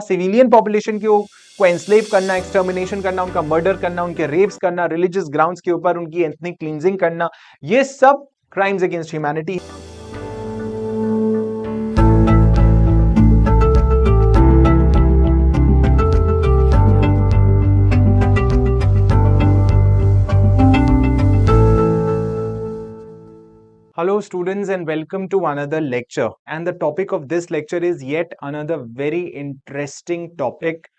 Civilian population को enslave करना, extermination करना, उनका मर्डर करना, उनके रेप्स करना, रिलीजियस ग्राउंड्स के ऊपर उनकी एथनिक क्लींजिंग करना, ये सब crimes against humanity. Hello students and welcome to another lecture, and the topic of this lecture is yet another very interesting topic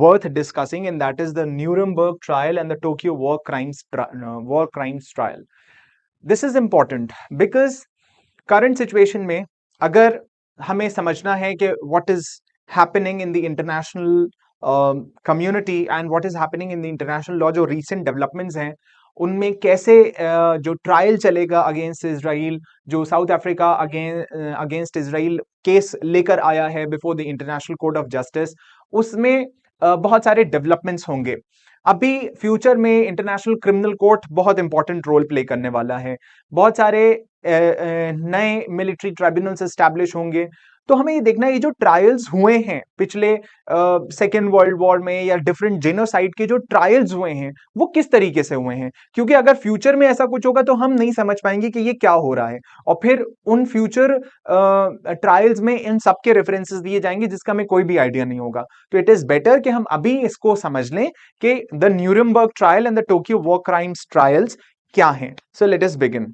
worth discussing, and that is the Nuremberg trial and the Tokyo war crimes trial. This is important because current situation में अगर हमें समझना है कि what is happening in the international community and what is happening in the international law, जो recent developments हैं उनमें कैसे जो ट्रायल चलेगा अगेंस्ट इजराइल, जो south Africa against Israel case लेकर आया है before the international court of justice, उसमें बहुत सारे डेवलपमेंट्स होंगे। अभी फ्यूचर में इंटरनेशनल क्रिमिनल कोर्ट बहुत इंपॉर्टेंट रोल प्ले करने वाला है, बहुत सारे नए मिलिट्री ट्राइब्यूनल्स एस्टैब्लिश होंगे। तो हमें ये देखना है ये जो ट्रायल्स हुए हैं पिछले सेकेंड वर्ल्ड वॉर में या डिफरेंट जेनोसाइड के जो ट्रायल्स हुए हैं वो किस तरीके से हुए हैं, क्योंकि अगर फ्यूचर में ऐसा कुछ होगा तो हम नहीं समझ पाएंगे कि ये क्या हो रहा है, और फिर उन फ्यूचर ट्रायल्स में इन सब के रेफरेंसेस दिए जाएंगे जिसका हमें कोई भी आइडिया नहीं होगा। तो इट इज बेटर कि हम अभी इसको समझ लें कि the Nuremberg trial and the Tokyo war crimes trials क्या हैं। So let us begin.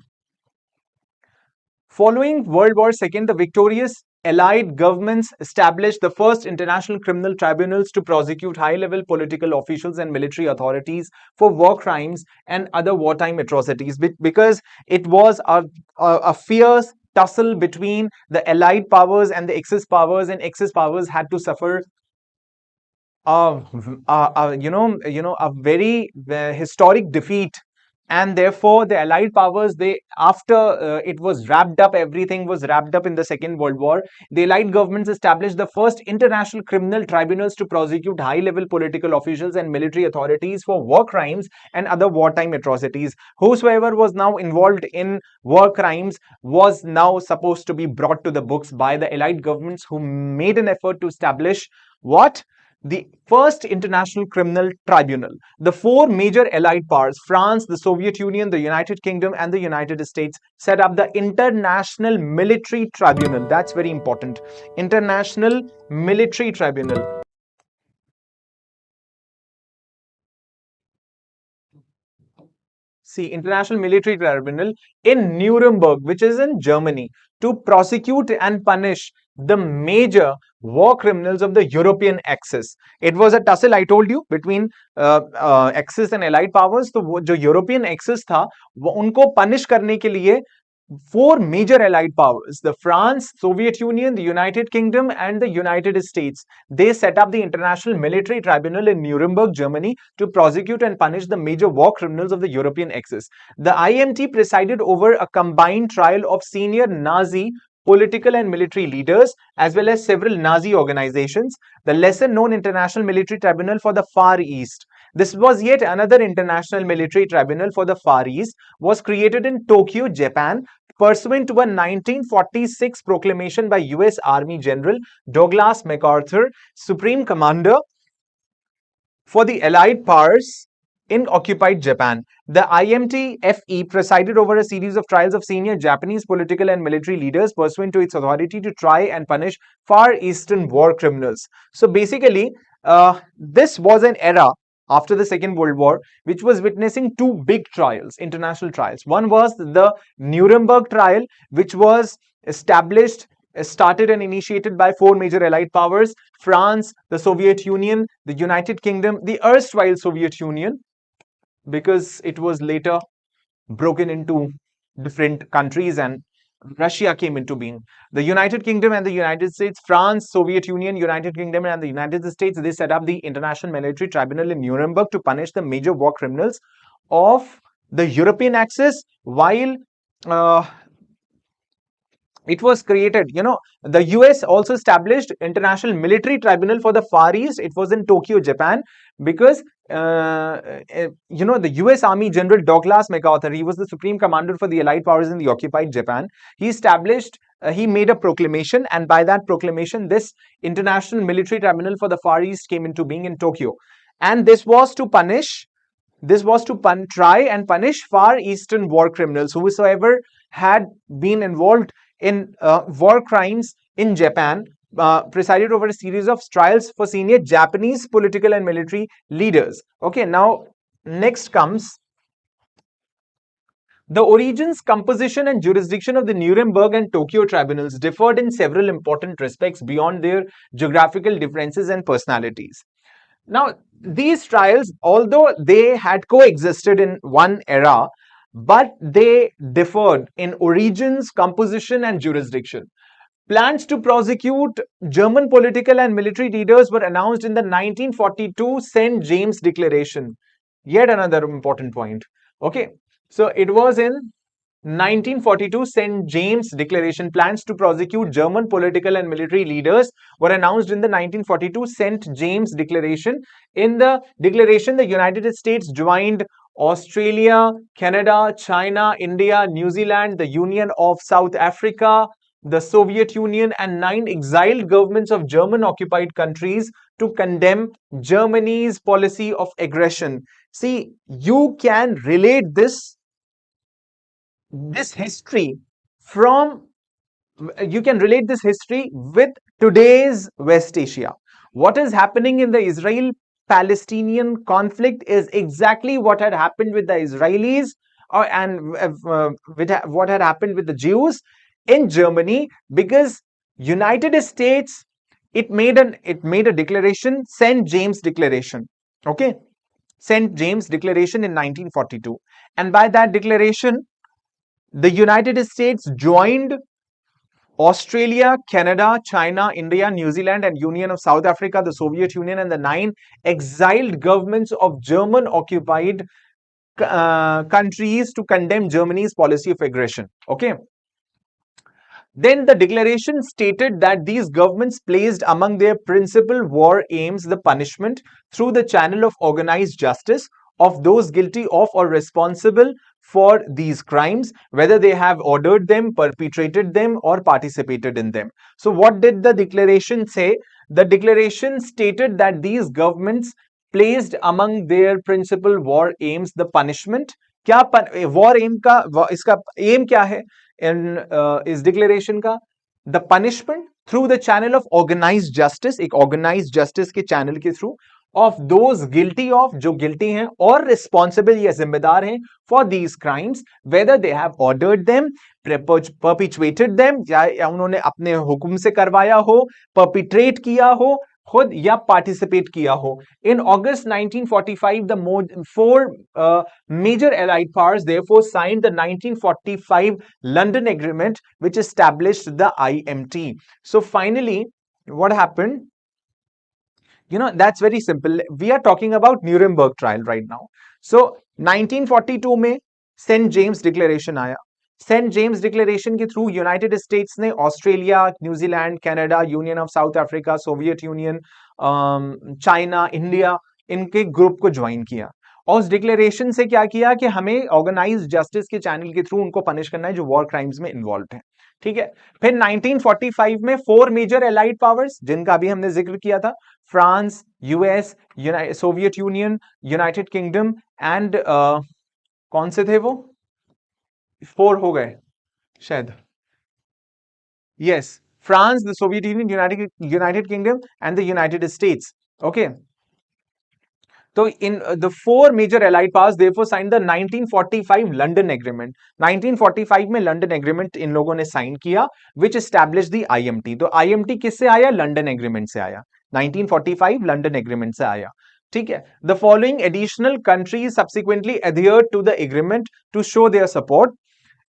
Following World War II, the victorious Allied governments established the first international criminal tribunals to prosecute high-level political officials and military authorities for war crimes and other wartime atrocities, because it was a fierce tussle between the Allied powers and the Axis powers, and Axis powers had to suffer a very historic defeat. And therefore the Allied powers, after it was wrapped up, everything was wrapped up in the Second World War, the Allied governments established the first international criminal tribunals to prosecute high-level political officials and military authorities for war crimes and other wartime atrocities. Whosoever was now involved in war crimes was now supposed to be brought to the books by the Allied governments, who made an effort to establish what? The first international criminal tribunal. The four major Allied powers, France, the Soviet Union, the United Kingdom, and the United States, set up the International Military Tribunal. That's very important. International Military Tribunal. See, International Military Tribunal in Nuremberg, which is in Germany, to prosecute and punish the major war criminals of the European Axis. It was a tussle, I told you, between Axis and Allied powers. तो वो जो European Axis था वो उनको punish करने के लिए four major Allied powers, the France, Soviet Union, the United Kingdom, and the United States, they set up the International Military Tribunal in Nuremberg, Germany, to prosecute and punish the major war criminals of the European Axis. The IMT presided over a combined trial of senior Nazi political and military leaders, as well as several Nazi organizations. The lesser known International Military Tribunal for the Far East. This was yet another international military tribunal for the Far East, was created in Tokyo, Japan, pursuant to a 1946 proclamation by US Army General Douglas MacArthur, Supreme Commander for the Allied powers in occupied Japan. The IMT-FE presided over a series of trials of senior Japanese political and military leaders pursuant to its authority to try and punish Far Eastern war criminals. So basically, this was an era after the Second World War which was witnessing two big trials, international trials. One was the Nuremberg trial, which was started and initiated by four major Allied powers: France, the Soviet Union, the United Kingdom, the erstwhile Soviet Union, because it was later broken into different countries and Russia came into being. The United Kingdom and the United States, France, Soviet Union, United Kingdom, and the United States, they set up the International Military Tribunal in Nuremberg to punish the major war criminals of the European Axis, while it was created, the US also established International Military Tribunal for the Far East. It was in Tokyo, Japan, because the US Army General Douglas MacArthur, he was the supreme commander for the Allied powers in the occupied Japan. He established he made a proclamation, and by that proclamation, this International Military Tribunal for the Far East came into being in Tokyo. And this was to try and punish Far Eastern war criminals, whosoever had been involved in war crimes in Japan, presided over a series of trials for senior Japanese political and military leaders. Okay, now next comes the origins, composition, and jurisdiction of the Nuremberg and Tokyo tribunals differed in several important respects beyond their geographical differences and personalities. Now, these trials, although they had coexisted in one era, but they differed in origins, composition, and jurisdiction. Plans to prosecute German political and military leaders were announced in the 1942 St. James Declaration. Yet another important point. Okay, so it was in 1942 St. James Declaration. Plans to prosecute German political and military leaders were announced in the 1942 St. James Declaration. In the declaration, the United States joined Australia, Canada, China, India, New Zealand, the Union of South Africa, the Soviet Union, and 9 exiled governments of German occupied countries to condemn Germany's policy of aggression. See, you can relate this history from you can relate this history with today's West Asia. What is happening in the Israel Palestinian conflict is exactly what had happened with the Israelis, and what had happened with the Jews in Germany, because United States, it made a declaration, St. James Declaration. Okay, St. James Declaration in 1942, and by that declaration, the United States joined Australia, Canada, China, India, New Zealand, and Union of South Africa, the Soviet Union, and the 9 exiled governments of German occupied countries to condemn Germany's policy of aggression. Okay. Then the declaration stated that these governments placed among their principal war aims the punishment through the channel of organized justice of those guilty of or responsible for these crimes, whether they have ordered them, perpetrated them, or participated in them. So what did the declaration say? The declaration stated that these governments placed among their principal war aims the punishment. क्या war aim का इसका aim क्या है in इस declaration का? The punishment through the channel of organised justice, एक organised justice के channel के through, of those guilty of, जो गिल्टी हैं और रिस्पॉन्सिबल या जिम्मेदार हैं for these crimes, whether they have ordered them, perpetuated them, या उन्होंने अपने हुक्म से करवाया हो, परपिट्रेट किया हो खुद, या पार्टिसिपेट किया हो. In August 1945, the 4 major Allied powers therefore signed the 1945 London Agreement, which established the IMT. So finally, what happened? That's very simple. We are talking about Nuremberg trial right now. So 1942 में St. James Declaration आया. Saint James declaration के through United states ने Australia, New Zealand, Canada, union of south Africa, Soviet union, China, India, इनके group को join किया. और उस declaration से क्या किया कि हमें ऑर्गेनाइज्ड जस्टिस के चैनल के थ्रू उनको पनिश करना है जो वॉर क्राइम्स में इन्वॉल्व है. ठीक है. फिर 1945 में 4 मेजर एलाइड पावर्स, जिनका अभी हमने जिक्र किया था, France, US, Soviet Union, United Kingdom and कौन से थे वो? 4 हो गए शायद. Yes, France, the Soviet Union, United Kingdom and the United States. Okay. तो in the 4 major allied powers therefore sign the 1945 London agreement. 1945 में लंदन एग्रीमेंट इन लोगों ने साइन किया, विच एस्टैब्लिश द आईएमटी. तो आईएमटी किससे आया? लंदन एग्रीमेंट से आया. 1945 लंदन एग्रीमेंट से आया. ठीक है. The following additional countries subsequently adhered to the agreement to show their support.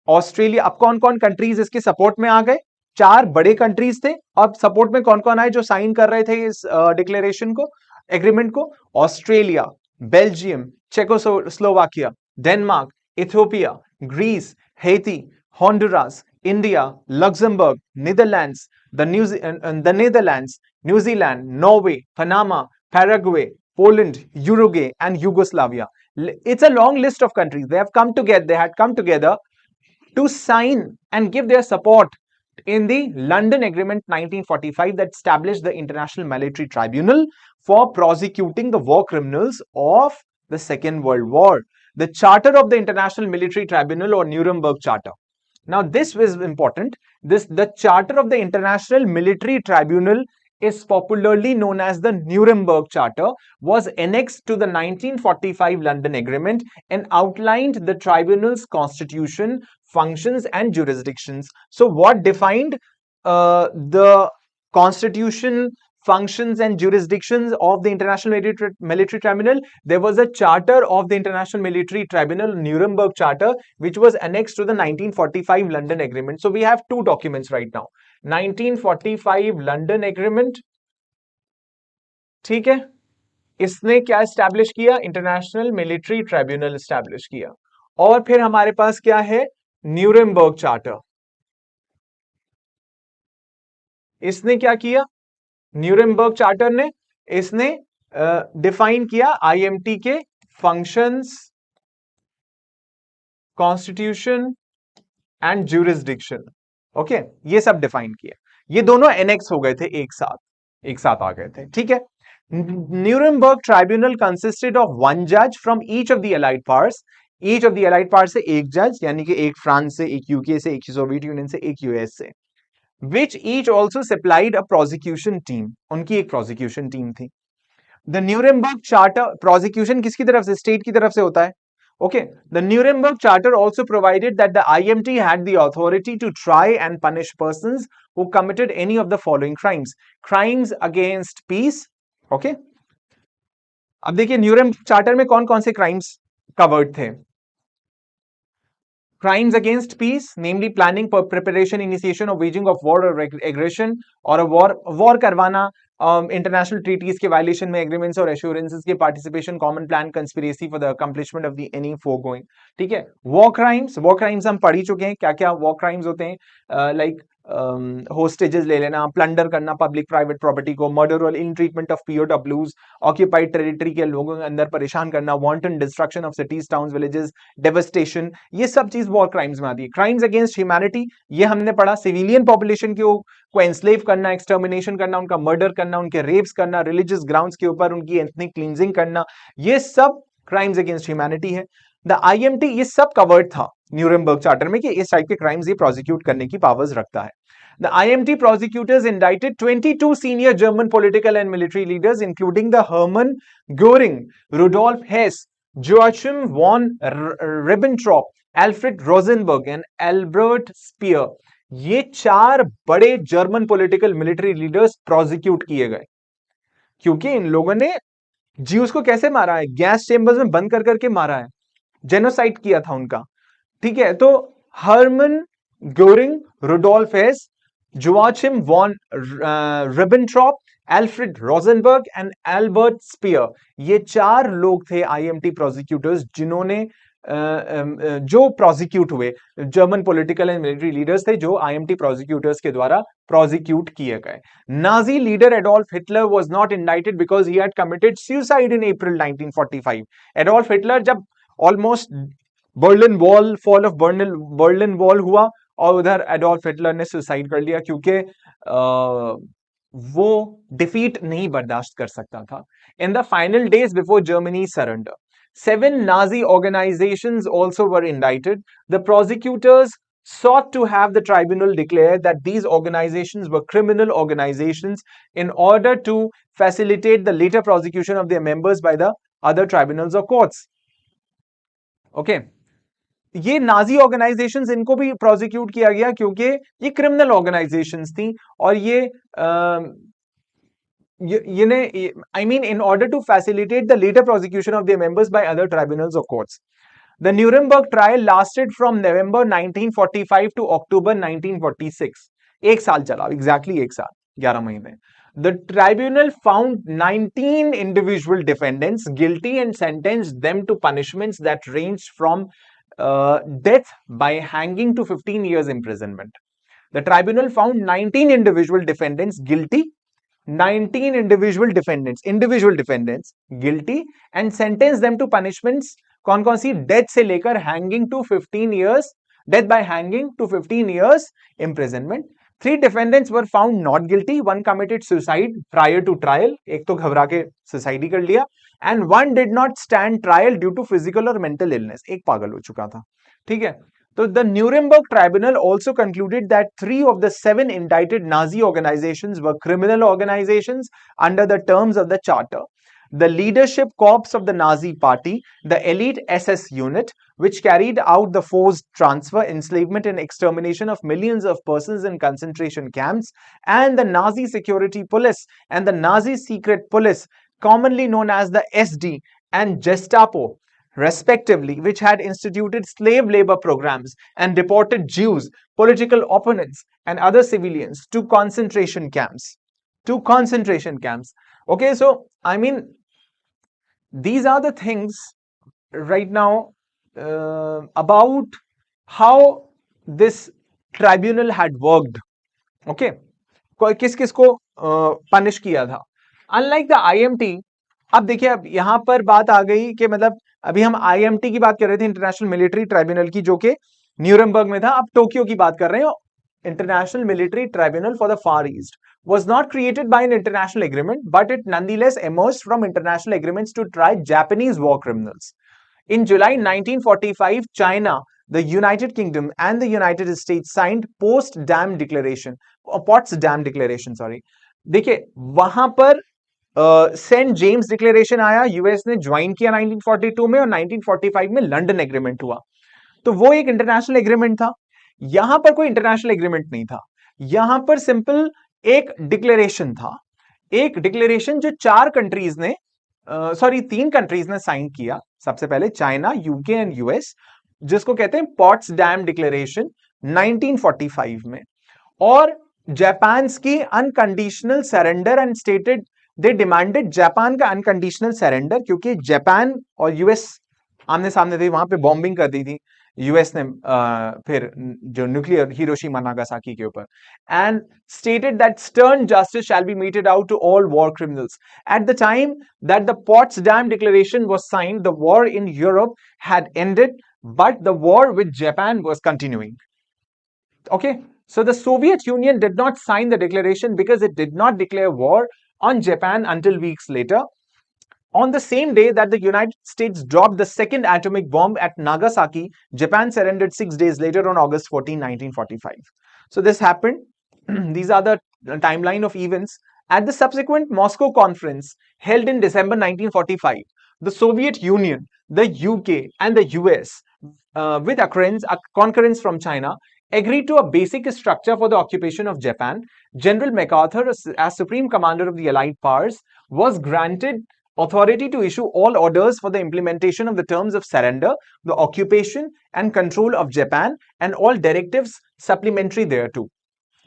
Australia, अब कौन कौन कंट्रीज इसके सपोर्ट में आ गए? 4 बड़े कंट्रीज थे. अब सपोर्ट में कौन कौन आए जो साइन कर रहे थे इस डिक्लेरेशन को, एग्रीमेंट को? Australia, Belgium, Czechoslovakia, Denmark, Ethiopia, Greece, Haiti, Honduras, India, Luxembourg, Netherlands, the Netherlands, New Zealand, Norway, Panama, Paraguay, Poland, Uruguay and Yugoslavia. It's a long list of countries. They had come together to sign and give their support in the London Agreement 1945 that established the International Military Tribunal for prosecuting the war criminals of the Second World War. The Charter of the International Military Tribunal, or Nuremberg Charter. Now, this was important. The Charter of the International Military Tribunal is popularly known as the Nuremberg Charter, was annexed to the 1945 London Agreement and outlined the tribunal's constitution, functions, and jurisdictions. So, what defined the constitution, functions, and jurisdictions of the International Military Tribunal? There was a charter of the International Military Tribunal, Nuremberg Charter, which was annexed to the 1945 London Agreement. So we have two documents right now. 1945 London Agreement, ठीक है, इसने क्या establish किया? International military tribunal establish किया. और फिर हमारे पास क्या है? Nuremberg charter. इसने क्या किया? न्यूरेमबर्ग चार्टर ने इसने डिफाइन किया आईएमटी के functions, constitution and jurisdiction. Okay, ये सब डिफाइन किया. ये दोनों एनेक्स हो गए थे, एक साथ आ गए थे. ठीक है. Nuremberg tribunal consisted of one जज from each of the allied powers. Each of the allied powers से एक जज, यानी कि एक फ्रांस से, एक यूके से, एक सोवियत यूनियन से, एक यूएस से. which each also supplied a prosecution team. उनकी एक prosecution team थी. The Nuremberg Charter, prosecution किसकी तरफ से? State की तरफ से होता है. Okay. The Nuremberg Charter also provided that the IMT had the authority to try and punish persons who committed any of the following crimes. Crimes against peace. Okay. अब देखिए न्यूरेमबर्ग चार्टर में कौन कौन से crimes covered थे. Crimes against peace, namely planning, preparation, initiation or waging of war or aggression, or a war करवाना, international treaties के violation में, agreements और assurances के participation, common plan, conspiracy for the accomplishment of the any foregoing. ठीक है. War crimes हम पढ़ ही चुके हैं. क्या क्या war crimes होते हैं? Like होस्टेजेस ले लेना, प्लंडर करना पब्लिक प्राइवेट प्रॉपर्टी को, मर्डर और इन ट्रीटमेंट ऑफ पीओडब्ल्यूज, ऑक्यूपाइड टेरिटरी के लोगों के अंदर परेशान करना, wanton destruction of cities, towns, villages, devastation, ये सब चीज वॉर क्राइम्स में आती है. क्राइम्स अगेंस्ट ह्यूमैनिटी, ये हमने पढ़ा, सिविलियन पॉपुलेशन को एनस्लेव करना, एक्सटर्मिनेशन करना, उनका मर्डर करना, उनके रेप्स करना, रिलीजियस ग्राउंड्स के ऊपर उनकी एथनिक क्लींजिंग करना, ये सब क्राइम्स अगेंस्ट ह्यूमैनिटी है. द आईएमटी ये सब कवर्ड था न्यूरेमबर्ग चार्टर में कि इस टाइप के क्राइम्स ये प्रोसिक्यूट करने की पावर्स रखता है. The IMT prosecutors indicted 22 senior German political and military leaders, including the Hermann Göring, Rudolf Hess, Joachim von Ribbentrop, Alfred Rosenberg and Albert Speer. ये चार बड़े German political military leaders prosecute किए गए क्योंकि इन लोगों ने ज्यूस को कैसे मारा है? गैस चेंबर्स में बंद कर करके मारा है, जेनोसाइड किया था उनका. ठीक है. तो Hermann Goering, Rudolf Hess, Joachim von Ribbentrop, Alfred Rosenberg and Albert Speer, ये चार लोग थे आईएमटी प्रोसिक्यूटर्स जिन्होंने जो प्रोसिक्यूट हुए, German political and military leaders थे जो आईएमटी प्रोसिक्यूटर्स के द्वारा प्रोसिक्यूट किए गए. Nazi leader Adolf Hitler was not indicted because he had committed suicide in April 1945. Adolf Hitler जब almost Berlin wall, fall of Berlin wall हुआ और उधर एडोल्फ हिटलर ने सुसाइड कर लिया क्योंकि वो डिफीट नहीं बर्दाश्त कर सकता था. In the final days before Germany surrender, 7 Nazi organizations also were indicted. The prosecutors sought to have the tribunal declare that these organizations were criminal organizations in order to facilitate the later prosecution of their members by the other tribunals or courts. Okay. ये Nazi organisations, इनको भी prosecute किया गया क्योंकि ये criminal organisations थी और ये I mean in order to facilitate the later prosecution of their members by other tribunals or courts. The Nuremberg trial lasted from November 1945 to October 1946. एक साल चला, exactly एक साल, 11 महीने. The tribunal found 19 individual defendants guilty and sentenced them to punishments that ranged from death by hanging to 15 years imprisonment. The tribunal found 19 individual defendants guilty, 19 individual defendants guilty and sentenced them to punishments कौन कौन सी? Death से लेकर hanging to 15 years, death by hanging to 15 years imprisonment. 3 defendants were found not guilty. One committed suicide prior to trial. एक तो घबरा के suicide ही कर लिया. And one did not stand trial due to physical or mental illness. एक पागल हो चुका था. ठीक है. So the Nuremberg Tribunal also concluded that 3 of the 7 indicted Nazi organizations were criminal organizations under the terms of the charter. The leadership corps of the Nazi party, the elite SS unit, which carried out the forced transfer, enslavement, and extermination of millions of persons in concentration camps, and the Nazi security police and the Nazi secret police, commonly known as the SD and Gestapo, respectively, which had instituted slave labor programs and deported Jews, political opponents, and other civilians to concentration camps. To concentration camps. Okay, so I mean, these are the things right now about how this tribunal had worked. Okay, किस किस को punish किया था. Unlike the IMT, अब देखिए अब यहां पर बात आ गई कि मतलब अभी हम आईएमटी की बात कर रहे थे, इंटरनेशनल मिलिट्री ट्राइब्यूनल की, जो कि न्यूरमबर्ग में था. अब टोक्यो की बात कर रहे हैं. International military tribunal for the far east was not created by an international agreement, but it nonetheless emerged from international agreements to try Japanese war criminals. In July 1945, China, the United Kingdom, and the United States signed Potsdam Declaration. Sorry. देखिए वहां पर Saint James declaration आया, US ने join किया 1942 में, और 1945 में London agreement हुआ. तो वो एक इंटरनेशनल एग्रीमेंट था. यहां पर कोई इंटरनेशनल एग्रीमेंट नहीं था. यहां पर सिंपल एक डिक्लेरेशन था. एक डिक्लेरेशन जो 4 कंट्रीज ने, सॉरी 3 कंट्रीज ने साइन किया. सबसे पहले चाइना, यूके एंड यूएस, जिसको कहते हैं पॉट्सडैम डिक्लेरेशन 1945 में. और जापान की unconditional surrender and stated they demanded Japan का अनकंडीशनल सरेंडर, क्योंकि जापान और यूएस आमने सामने थे, वहां पे बॉम्बिंग कर दी थी यूएस ने, फिर जो न्यूक्लियर हिरोशिमा नागासाकी के ऊपर. And stated that stern justice shall be meted out to all war criminals. At the time that the Potsdam Declaration was signed, the war in Europe had ended, but the war with Japan was continuing. Okay, so the Soviet Union did not sign the declaration because it did not declare war on Japan until weeks later. On the same day that the United States dropped the second atomic bomb at Nagasaki, Japan surrendered 6 days later on August 14, 1945. So this happened. These are the timeline of events. At the subsequent Moscow conference held in December 1945, the Soviet Union, the UK, and the US, with concurrence from China, agreed to a basic structure for the occupation of Japan. General MacArthur, as Supreme Commander of the Allied Powers, was granted authority to issue all orders for the implementation of the terms of surrender, the occupation and control of Japan, and all directives supplementary thereto.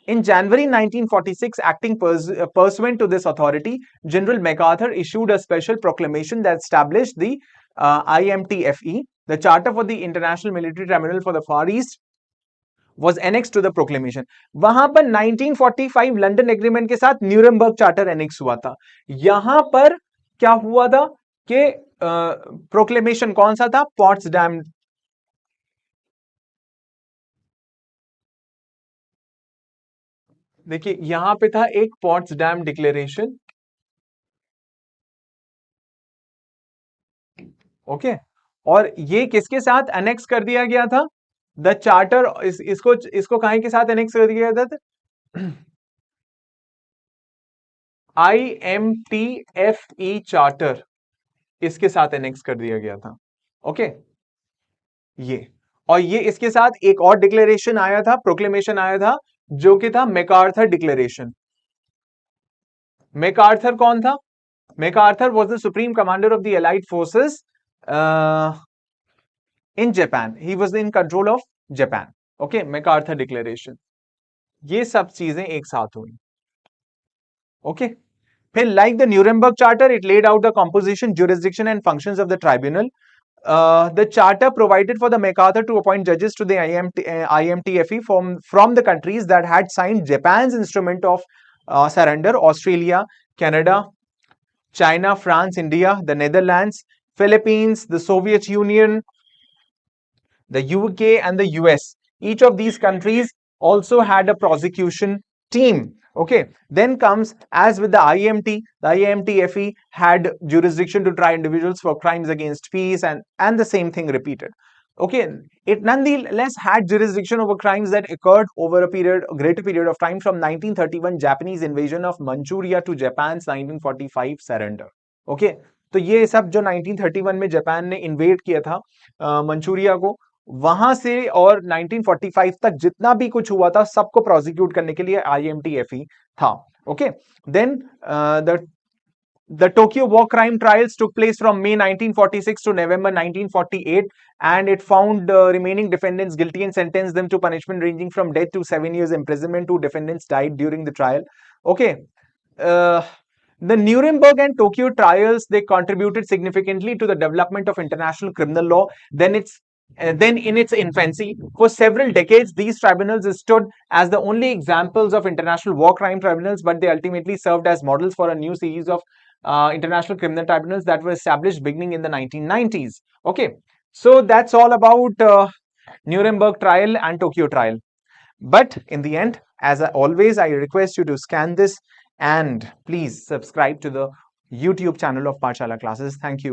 In January 1946, acting pursuant to this authority, General MacArthur issued a special proclamation that established the IMTFE. The Charter for the International Military Tribunal for the Far East was annexed to the proclamation. वहां पर 1945 London agreement के साथ Nuremberg charter annex हुआ था. यहां पर क्या हुआ था कि प्रोक्लेमेशन कौन सा था? पॉट्सडैम. देखिए यहां पे था एक पॉट्सडैम डिक्लेरेशन. ओके, और ये किसके साथ अनेक्स कर दिया गया था? The charter. इसको कहां के साथ अनेक्स कर दिया गया था? IMTFE चार्टर, इसके साथ एनेक्स कर दिया गया था. ओके, ये और ये इसके साथ एक और डिक्लेरेशन आया था, प्रोक्लेमेशन आया था, जो कि था मैकार्थर डिक्लेरेशन. मैकार्थर कौन था? MacArthur was the supreme commander of the allied forces in Japan. He was in control of Japan. Okay, MacArthur declaration. ये सब चीजें एक साथ हुई. ओके, फिर like the Nuremberg Charter, it laid out the composition, jurisdiction, and functions of the tribunal. The charter provided for the MacArthur to appoint judges to the IMTFE from the countries that had signed Japan's instrument of surrender: Australia, Canada, China, France, India, the Netherlands, Philippines, the Soviet Union, the UK, and the US. Each of these countries also had a prosecution team. Okay, then comes, as with the IMT, the IMTFE had jurisdiction to try individuals for crimes against peace, and the same thing repeated. Okay, it nonetheless had jurisdiction over crimes that occurred over a greater period of time, from 1931 Japanese invasion of Manchuria to Japan's 1945 surrender. Okay, तो ये सब जो 1931 में Japan ने invade किया था Manchuria को, वहां से और 1945 तक जितना भी कुछ हुआ था सबको प्रोसिक्यूट करने के लिए आईएमटीएफई था. Okay, then the Tokyo war crime trials took place from May 1946 to November 1948, and it found remaining defendants guilty and sentenced them to punishment ranging from death to 7 years imprisonment. 2 defendants died during the trial. Okay, the Nuremberg and Tokyo trials, they contributed significantly to the development of international criminal law. Then in its infancy, for several decades, these tribunals stood as the only examples of international war crime tribunals, but they ultimately served as models for a new series of international criminal tribunals that were established beginning in the 1990s. Okay, so that's all about Nuremberg trial and Tokyo trial. But in the end, as always, I request you to scan this and please subscribe to the YouTube channel of Paathshala classes. Thank you.